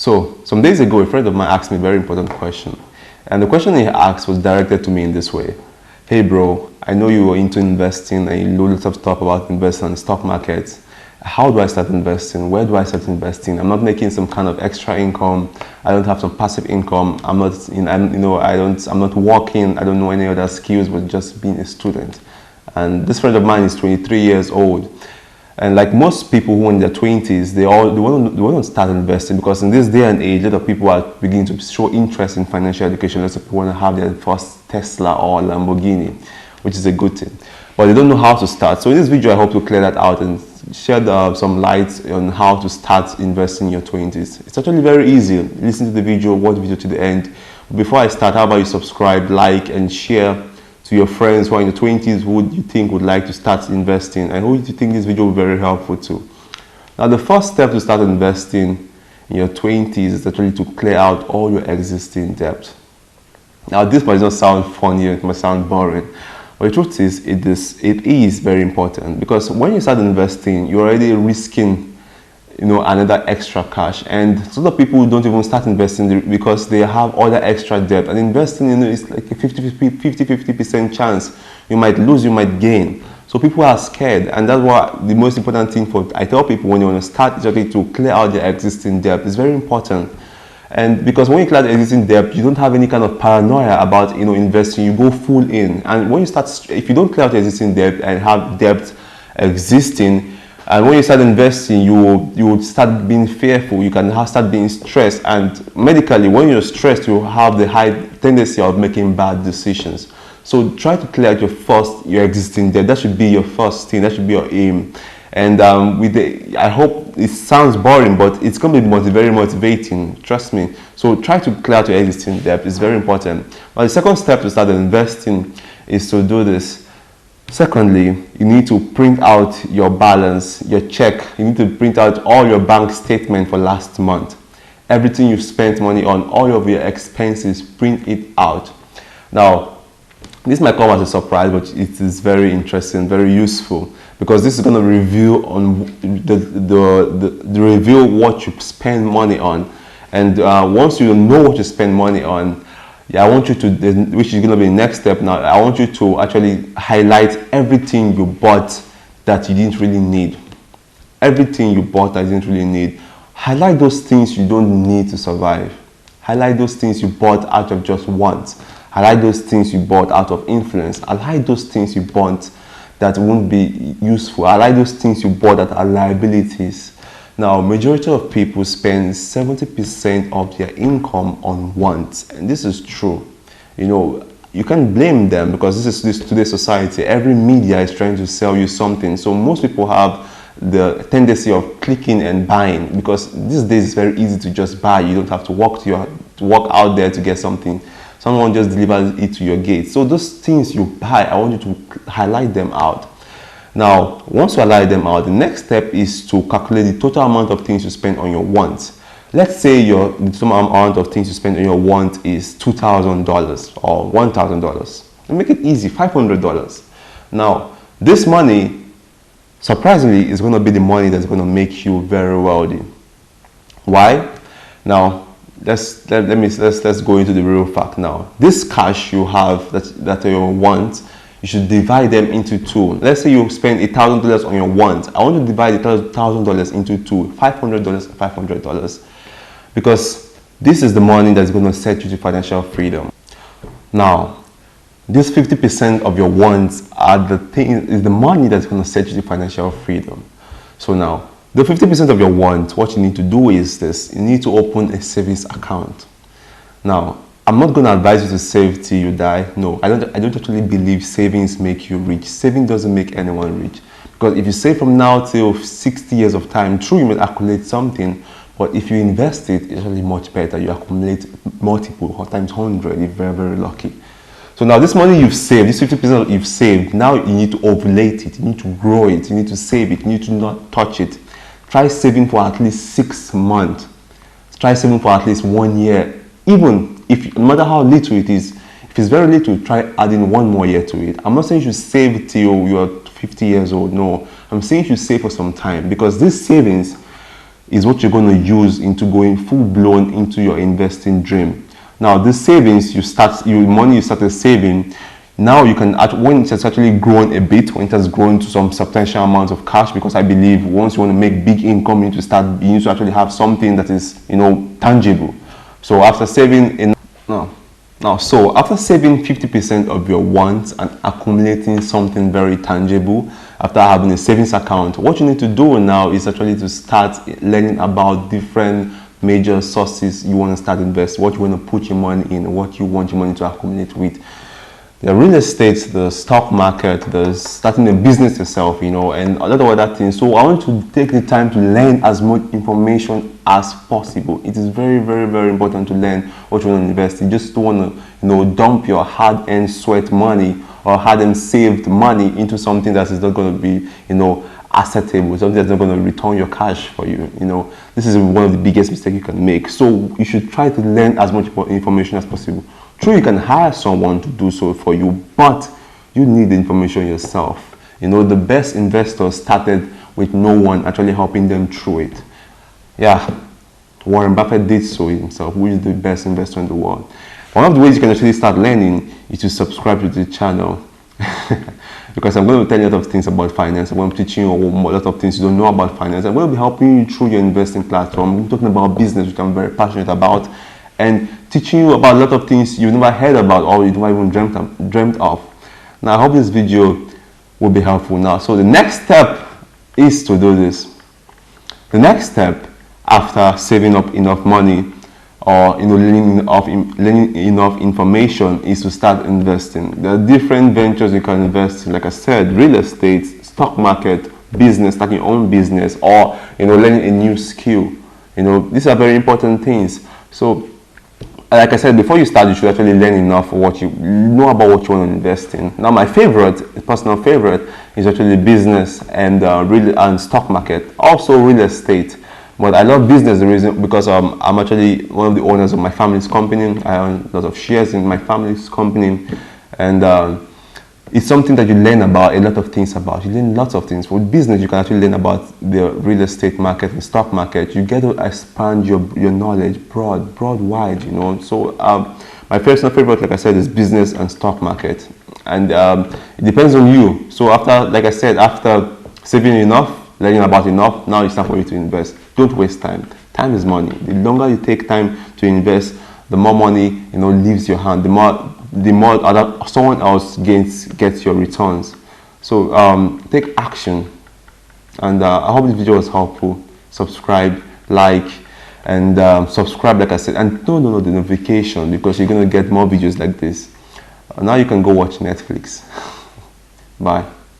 So, some days ago, a friend of mine asked me a very important question. And the question he asked was directed to me in this way. Hey bro, I know you are into investing and you know lots of stuff about investing in the stock market. How do I start investing? Where do I start investing? I'm not making some kind of extra income. I don't have some passive income. I'm not working. I don't know any other skills but just being a student. And this friend of mine is 23 years old. And like most people who are in their 20s, they want to start investing because in this day and age, a lot of people are beginning to show interest in financial education. Lots of people want to have their first Tesla or Lamborghini, which is a good thing. But they don't know how to start. So in this video, I hope to clear that out and shed some light on how to start investing in your 20s. It's actually very easy. Listen to the video, watch the video to the end. Before I start, how about you subscribe, like, and share to your friends who are in the 20s who you think would like to start investing and who you think this video will be very helpful to. Now, the first step to start investing in your 20s is actually to clear out all your existing debt. Now, this might not sound funny, it might sound boring, but the truth is, it is very important because when you start investing, you're already risking another extra cash, and some of the people don't even start investing because they have other extra debt. And investing is like a 50% chance. You might lose, you might gain. So people are scared, and that's what the most important thing I tell people when you want to start is actually to clear out their existing debt. It's very important. And because when you clear the existing debt, you don't have any kind of paranoia about investing. You go full in, and when you start, if you don't clear out the existing debt and have debt existing, and when you start investing, you will start being fearful. You can start being stressed. And medically, when you're stressed, you have the high tendency of making bad decisions. So try to clear out your existing debt. That should be your first thing. That should be your aim. And I hope it sounds boring, but it's going to be very motivating. Trust me. So try to clear out your existing debt. It's very important. But the second step to start investing is to do this. Secondly, you need to print out your balance, your check. You need to print out all your bank statement for last month. Everything you've spent money on, all of your expenses, print it out. Now, this might come as a surprise, but it is very interesting, very useful, because this is going to reveal reveal what you spend money on. And once you know what you spend money on, I want you to, which is going to be the next step now, I want you to actually highlight everything you bought that you didn't really need. Everything you bought that you didn't really need. Highlight those things you don't need to survive. Highlight those things you bought out of just want. Highlight those things you bought out of influence. Highlight those things you bought that won't be useful. Highlight those things you bought that are liabilities. Now, majority of people spend 70% of their income on wants, and this is true. You can't blame them because this is today's society. Every media is trying to sell you something. So most people have the tendency of clicking and buying because these days it's very easy to just buy. You don't have to walk out there to get something. Someone just delivers it to your gate. So those things you buy, I want you to highlight them out. Now, once you highlight them out, the next step is to calculate the total amount of things you spend on your wants. Let's say the total amount of things you spend on your want is $2,000 or $1,000. And make it easy, $500. Now, this money, surprisingly, is going to be the money that's going to make you very wealthy. Why? Now, let's go into the real fact now. This cash you have that you want, you should divide them into two. Let's say you spend $1,000 on your want. I want to divide $1,000 into two, $500 and $500, because this is the money that's going to set you to financial freedom. Now, this 50% of your wants is the money that's going to set you to financial freedom. So now, the 50% of your wants, what you need to do is this: you need to open a savings account. Now, I'm not going to advise you to save till you die. No, I don't actually believe savings make you rich. Saving doesn't make anyone rich. Because if you save from now till 60 years of time, true, you may accumulate something, but if you invest it's actually much better. You accumulate multiple, or times 100, if you're very, very lucky. So now this money you've saved, this 50% you've saved, now you need to ovulate it. You need to grow it. You need to save it. You need to not touch it. Try saving for at least 6 months. Try saving for at least 1 year. Even if, no matter how little it is, if it's very little, try adding 1 more year to it. I'm not saying you should save till you're 50 years old. No, I'm saying you should save for some time, because these savings, is what you're going to use into going full-blown into your investing dream. Now, this savings money you started saving, now you can, when it has actually grown a bit, when it has grown to some substantial amounts of cash, because I believe once you want to make big income, you need to actually have something that is, tangible. So after saving after saving 50% of your wants and accumulating something very tangible, after having a savings account, what you need to do now is actually to start learning about different major sources you want to start investing, what you want to put your money in, what you want your money to accumulate with. The real estate, the stock market, the starting a business yourself, and a lot of other things. So I want to take the time to learn as much information as possible. It is very, very, very important to learn what you want to invest. You just don't want to, dump your hard-earned sweat money or hard-earned saved money into something that is not going to be, acceptable, something that's not going to return your cash for you. This is one of the biggest mistakes you can make. So you should try to learn as much information as possible. True, you can hire someone to do so for you, but you need the information yourself. The best investors started with no one actually helping them through it. Yeah, Warren Buffett did so himself, who is the best investor in the world. One of the ways you can actually start learning is to subscribe to the channel. Because I'm going to tell you a lot of things about finance. I'm going to be teaching you a lot of things you don't know about finance. I'm going to be helping you through your investing platform. I'm talking about business, which I'm very passionate about, and teaching you about a lot of things you've never heard about or you never even dreamt of. Now, I hope this video will be helpful now. So the next step is to do this. The next step after saving up enough money or learning enough information is to start investing. There are different ventures you can invest in. Like I said, real estate, stock market, business, starting your own business, or learning a new skill. These are very important things. So like I said, before you start, you should actually learn enough what you know about what you want to invest in. Now, my personal favorite, is actually business and stock market, also real estate. But I love business because I'm actually one of the owners of my family's company. I own a lot of shares in my family's company, and it's something that you learn about a lot of things about. You learn lots of things. With business, you can actually learn about the real estate market and stock market. You get to expand your knowledge wide, So my personal favorite, like I said, is business and stock market. And it depends on you. So after saving enough, learning about enough, now it's time for you to invest. Don't waste time. Time is money. The longer you take time to invest, the more money, leaves your hand. The more someone else gets your returns. So take action, and I hope this video was helpful. Subscribe, like, and subscribe, like I said, and turn on the notification, because you're going to get more videos like this. Now you can go watch Netflix. Bye.